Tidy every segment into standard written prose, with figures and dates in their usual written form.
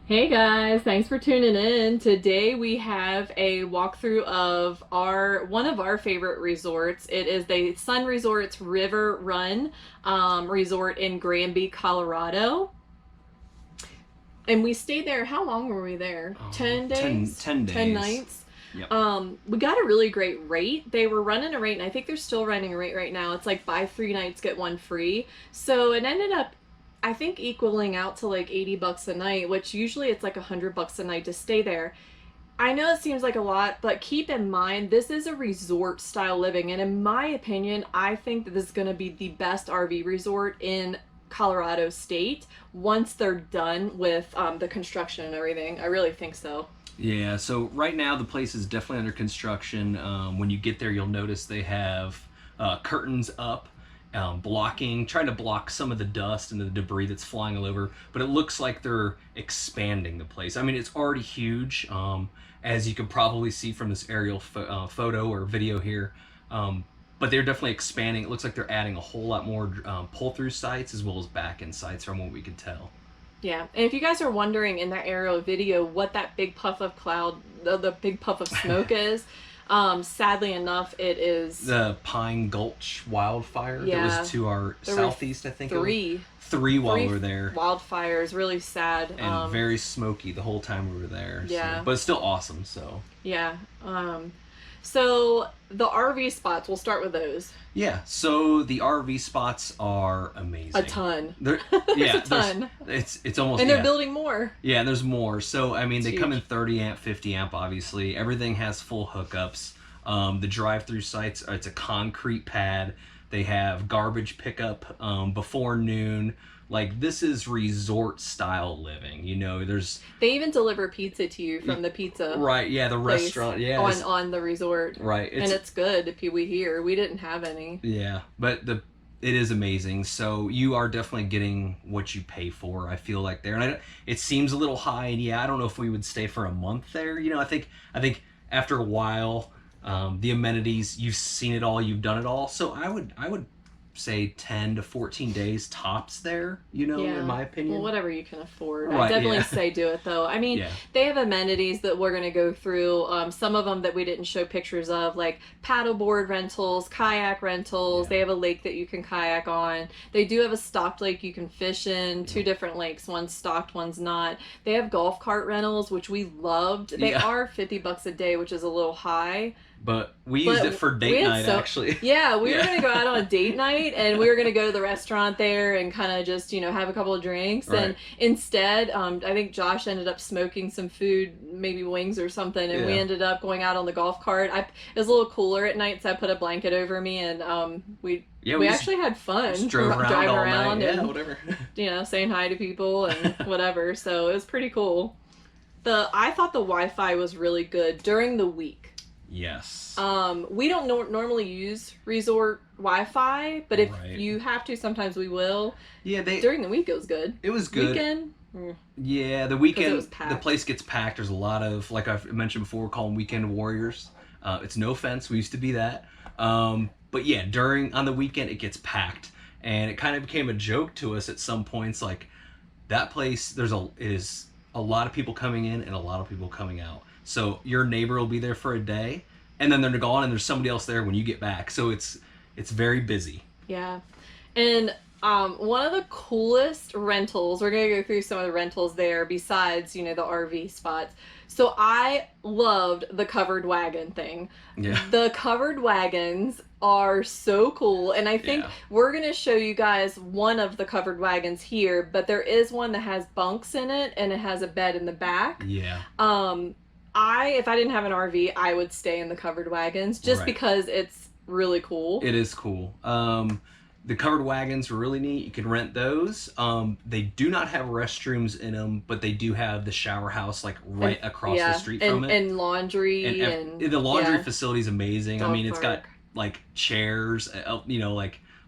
Hey guys, thanks for tuning in. Today we have a walkthrough of one of our favorite resorts. It is the Sun Resorts River Run resort in Granby, Colorado. And we stayed there. How long were we there? 10 days? 10 10 days. nights? Yep. We got a really great rate. They were running a rate, and I think they're still running a rate right now. It's like buy 3 nights, get one free. So it ended up, I think, equaling out to like $80 a night, which usually it's like $100 a night to stay there. I know it seems like a lot, but keep in mind this is a resort style living, and in my opinion, I think that this is going to be the best RV resort in Colorado State once they're done with the construction and everything. I really think so. Yeah, so right now the place is definitely under construction. When you get there, you'll notice they have curtains up, trying to block some of the dust and the debris that's flying all over. But it looks like they're expanding the place. I mean, it's already huge, as you can probably see from this aerial photo or video here. But they're definitely expanding. It looks like they're adding a whole lot more pull-through sites as well as back-end sites from what we could tell. Yeah, and if you guys are wondering in that aerial video what that big puff of cloud, the big puff of smoke is, sadly enough, it is The Pine Gulch wildfire that was to our there southeast, I think. three Three while three we were there. wildfires, really sad. And very smoky the whole time we were there. Yeah. So. But it's still awesome, so. Yeah. So the RV spots, we'll start with those. Yeah, so the RV spots are amazing. A ton. There's a ton. It's almost, and they're building more. Yeah, and there's more. So, I mean, they huge. come in 30 amp, 50 amp, obviously. Everything has full hookups. The drive-through sites, it's a concrete pad. They have garbage pickup before noon. Like, this is resort style living. You know, They even deliver pizza to you from the pizza. Right, yeah, the restaurant, yeah. On the resort. Right. And it's good if we hear. We didn't have any. Yeah, but it is amazing. So you are definitely getting what you pay for, I feel like there. And it seems a little high, and yeah, I don't know if we would stay for a month there. You know, I think after a while, the amenities, you've seen it all, you've done it all. So I would say 10 to 14 days tops there, you know, in my opinion. Well, whatever you can afford. Right, I definitely say do it, though. I mean, they have amenities that we're going to go through. Some of them that we didn't show pictures of, like paddleboard rentals, kayak rentals. They have a lake that you can kayak on. They do have a stocked lake you can fish in. Two different lakes. One's stocked, one's not. They have golf cart rentals, which we loved. They are $50 a day, which is a little high. But we used it for date night, actually. Yeah, we were going to go out on a date night, and we were going to go to the restaurant there and kind of just, have a couple of drinks. Right. And instead, I think Josh ended up smoking some food, maybe wings or something, and we ended up going out on the golf cart. It was a little cooler at night, so I put a blanket over me, and we actually had fun. Just drove around and, whatever. Saying hi to people and whatever. So it was pretty cool. I thought the Wi-Fi was really good during the week. Yes. We don't normally use resort Wi-Fi, but if you have to, sometimes we will. Yeah, during the week it was good. It was good. Weekend. Yeah, the weekend the place gets packed. There's a lot of, like I've mentioned before, we call them weekend warriors. It's no offense, we used to be that. But yeah, on the weekend it gets packed, and it kind of became a joke to us at some points. Like that place, is a lot of people coming in and a lot of people coming out. So your neighbor will be there for a day, and then they're gone, and there's somebody else there when you get back. So it's very busy. Yeah, and one of the coolest rentals, we're gonna go through some of the rentals there besides the RV spots. So I loved the covered wagon thing. Yeah. The covered wagons are so cool, and I think we're gonna show you guys one of the covered wagons here, but there is one that has bunks in it and it has a bed in the back. Yeah. If I didn't have an RV, I would stay in the covered wagons just because it's really cool. It is cool. The covered wagons are really neat. You can rent those. They do not have restrooms in them, but they do have the shower house right across the street from it. And laundry. And the laundry facility is amazing. Dog I mean, it's park. got chairs,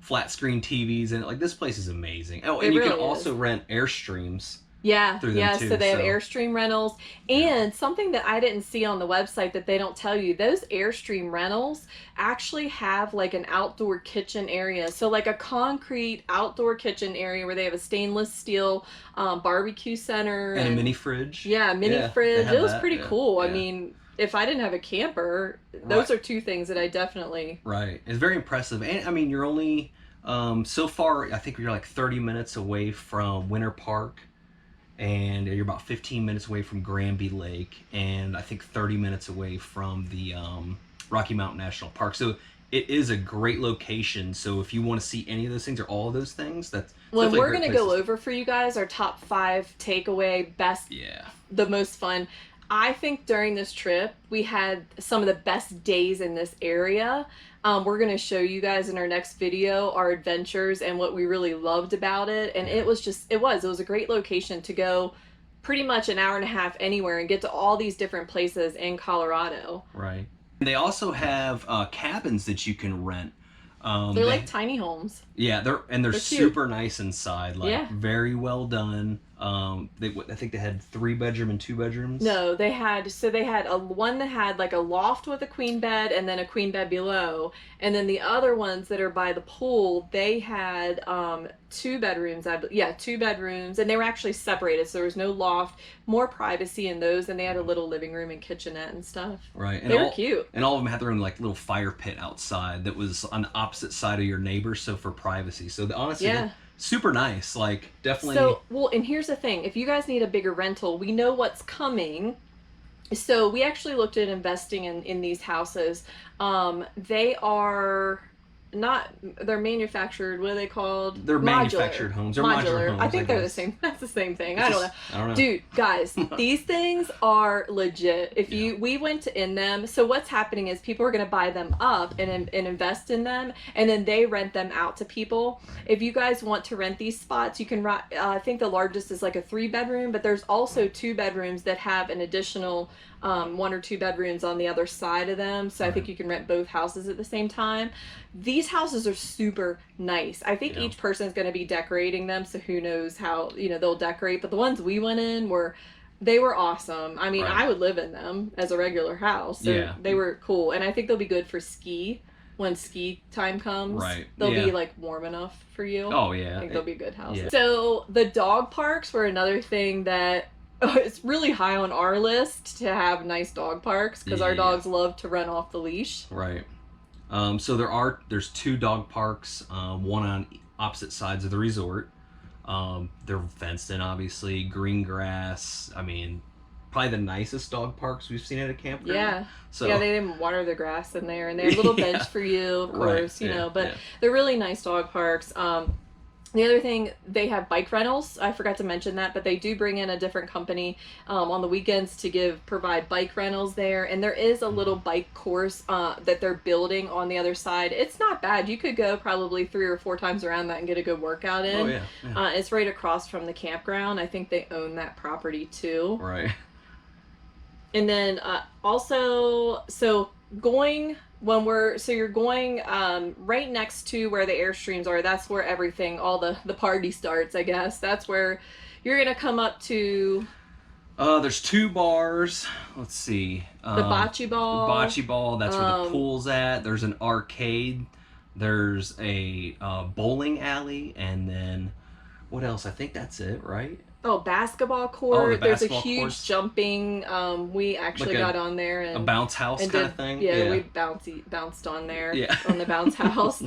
flat screen TVs, and this place is amazing. Oh, and you can also rent Airstreams Yeah, through them yeah. too. So they have So Airstream rentals, yeah, and something that I didn't see on the website that they don't tell you, those Airstream rentals actually have like an outdoor kitchen area. So like a concrete outdoor kitchen area where they have a stainless steel barbecue center and a and mini fridge. yeah, mini Yeah, they fridge. have It was that. pretty Yeah, cool. I yeah. mean, if I didn't have a camper, Right, those are two things that I definitely. right. It's very impressive, and I mean, you're only so far. I think you're like 30 minutes away from Winter Park, and you're about 15 minutes away from Granby Lake, and I think 30 minutes away from the Rocky Mountain National Park. So it is a great location. So if you want to see any of those things or all of those things, that's When definitely a we're great gonna place go to. over for you guys our top 5 takeaway best, Yeah, the most fun. I think during this trip we had some of the best days in this area. We're gonna show you guys in our next video our adventures and what we really loved about it. And yeah, it was a great location to go pretty much an hour and a half anywhere and get to all these different places in Colorado. right. They also have cabins that you can rent. They're They like tiny homes. Yeah, they're They're cute. super nice inside. Like Yeah. very well done. I think they had 3 bedroom and 2 bedrooms. No, they had a one that had like a loft with a queen bed and then a queen bed below, and then the other ones that are by the pool, they had 2 bedrooms. 2 bedrooms, and they were actually separated, so there was no loft, more privacy in those, and they had a little living room and kitchenette and stuff. Right, and They were cute. And all of them had their own like little fire pit outside that was on the opposite side of your neighbors, so for privacy. So honestly, Yeah. they're super nice. Like definitely. So, well, and here's the thing: if you guys need a bigger rental, we know what's coming. So we actually looked at investing in these houses. They are not, they're manufactured. What are they called? They're Modular. manufactured homes. They're modular homes, I think I they're the guess. same. That's the same thing. It's I don't just- know. I don't know. Dude, guys, these things are legit. If Yeah. we went to in them, so what's happening is people are going to buy them up and invest in them, and then they rent them out to people. If you guys want to rent these spots, you can. I think the largest is like a 3 bedroom, but there's also 2 bedrooms that have an additional 1 or 2 bedrooms on the other side of them. So I think you can rent both houses at the same time. These houses are super nice. I think Yeah. each person is going to be decorating them, so who knows how they'll decorate. But the ones we went in they were awesome. I mean, Right. I would live in them as a regular house. So Yeah. they were cool, and I think they'll be good for ski when ski time comes. Right. They'll Yeah. be like warm enough for you. Oh I yeah. think they'll be good houses. Yeah. So the dog parks were another thing that it's really high on our list to have nice dog parks because our Yeah. dogs love to run off the leash. Right. So there's 2 dog parks, one on opposite sides of the resort. They're fenced in, obviously, green grass. I mean, probably the nicest dog parks we've seen at a campground. Yeah. So Yeah, they didn't water the grass in there, and they have a little Yeah. bench for you, of Right, course, yeah, but yeah. they're really nice dog parks. The other thing, they have bike rentals. I forgot to mention that, but they do bring in a different company on the weekends to provide bike rentals there. And there is a little bike course that they're building on the other side. It's not bad. You could go probably 3 or 4 times around that and get a good workout in. Oh yeah. Yeah. It's right across from the campground. I think they own that property too. Right. And then also, so going you're going right next to where the Airstreams are. That's where everything, all the party starts, I guess. That's where you're gonna come up to There's 2 bars. Let's see. the bocce ball. Bocce ball. That's where the pool's at. There's an arcade. There's a bowling alley, and then what else? I think that's it, right? Oh, basketball court. Oh, the There's a basketball huge course. jumping. We actually Like got on there and A bounce house and kind did, of thing. Yeah, we bounced on there. Yeah. On the bounce house.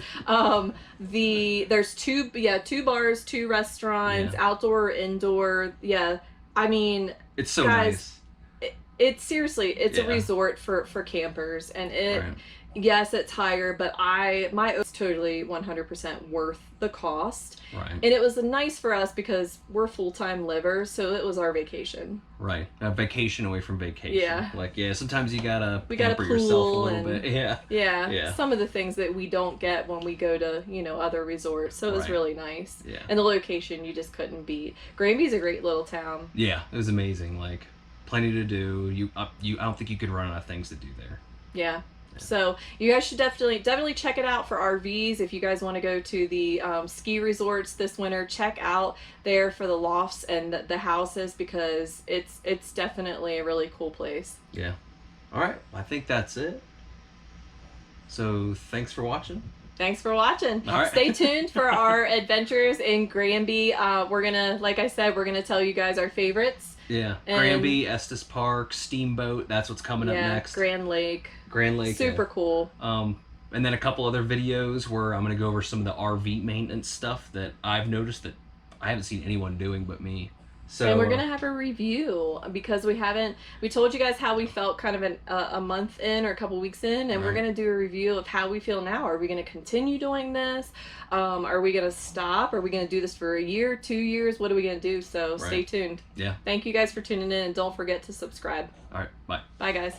There's 2 bars, 2 restaurants, Yeah. outdoor, indoor. Yeah, I mean, It's so guys, nice. it's seriously, it's a Yeah. resort for campers, and Right. yes, it's higher, but my oats totally 100% worth the cost. Right. And it was nice for us because we're full-time livers, so it was our vacation. Right. A vacation away from vacation. Yeah. Like, sometimes you gotta We got a pamper yourself a pool little and- bit. Yeah. Yeah, Yeah. some of the things that we don't get when we go to, other resorts. So it was Right. really nice. Yeah. And the location you just couldn't beat. Granby's a great little town. Yeah. It was amazing. Like, plenty to do. I don't think you could run out of things to do there. Yeah. So you guys should definitely check it out for RVs. If you guys want to go to the ski resorts this winter, check out there for the lofts and the houses, because it's definitely a really cool place. Yeah. All right. I think that's it. So thanks for watching. Thanks for watching. All right. Stay tuned for our adventures in Granby. We're gonna, like I said, we're gonna tell you guys our favorites. Yeah. And Granby, Estes Park, Steamboat. That's what's coming up next. Grand Lake. Grand Lake. Super cool. And then a couple other videos where I'm going to go over some of the RV maintenance stuff that I've noticed that I haven't seen anyone doing but me. So, and we're going to have a review, because we told you guys how we felt kind of a month in or a couple weeks in, and we're going to do a review of how we feel now. Are we going to continue doing this? Are we going to stop? Are we going to do this for a year, 2 years? What are we going to do? So stay tuned. Yeah. Thank you guys for tuning in, and don't forget to subscribe. All right. Bye. Bye, guys.